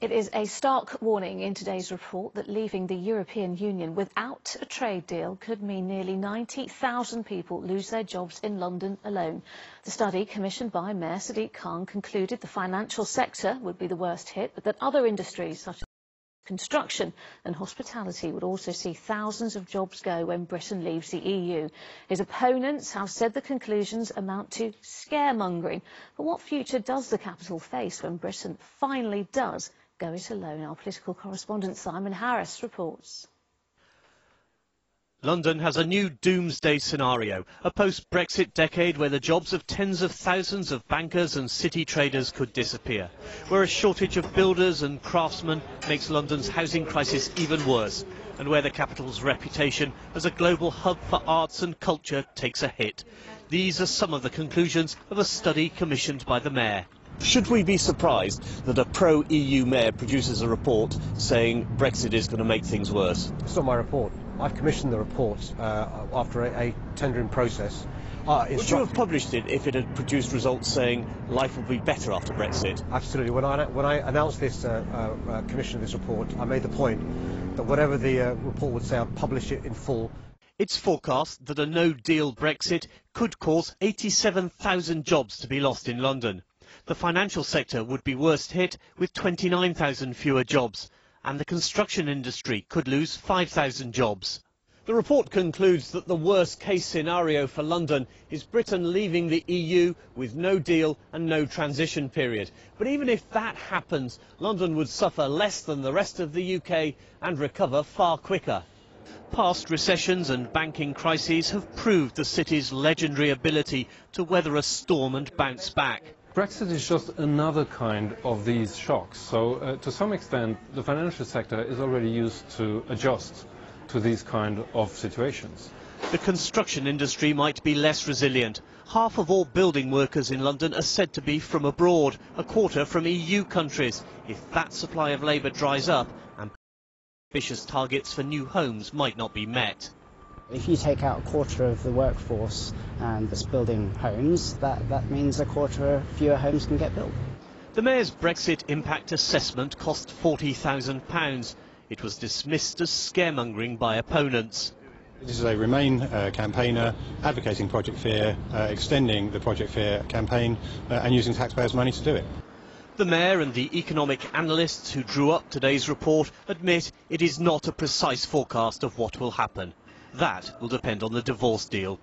It is a stark warning in today's report that leaving the European Union without a trade deal could mean nearly 90,000 people lose their jobs in London alone. The study, commissioned by Mayor Sadiq Khan, concluded the financial sector would be the worst hit, but that other industries such as construction and hospitality would also see thousands of jobs go when Britain leaves the EU. His opponents have said the conclusions amount to scaremongering. But what future does the capital face when Britain finally does go it alone? Our political correspondent Simon Harris reports. London has a new doomsday scenario, a post-Brexit decade where the jobs of tens of thousands of bankers and city traders could disappear, where a shortage of builders and craftsmen makes London's housing crisis even worse, and where the capital's reputation as a global hub for arts and culture takes a hit. These are some of the conclusions of a study commissioned by the Mayor. Should we be surprised that a pro-EU mayor produces a report saying Brexit is going to make things worse? It's not my report. I've commissioned the report after a tendering process. Would you have published it if it had produced results saying life will be better after Brexit? Absolutely. When I announced this commission of this report, I made the point that whatever the report would say, I'd publish it in full. It's forecast that a no-deal Brexit could cause 87,000 jobs to be lost in London. The financial sector would be worst hit with 29,000 fewer jobs, and the construction industry could lose 5,000 jobs. The report concludes that the worst-case scenario for London is Britain leaving the EU with no deal and no transition period. But even if that happens, London would suffer less than the rest of the UK and recover far quicker. Past recessions and banking crises have proved the city's legendary ability to weather a storm and bounce back. Brexit is just another kind of these shocks. So to some extent, the financial sector is already used to adjust to these kind of situations. The construction industry might be less resilient. Half of all building workers in London are said to be from abroad, a quarter from EU countries. If that supply of labour dries up, ambitious targets for new homes might not be met. If you take out a quarter of the workforce that's building homes, that means a quarter fewer homes can get built. The Mayor's Brexit impact assessment cost £40,000. It was dismissed as scaremongering by opponents. This is a Remain campaigner advocating Project Fear, extending the Project Fear campaign and using taxpayers' money to do it. The Mayor and the economic analysts who drew up today's report admit it is not a precise forecast of what will happen. That will depend on the divorce deal.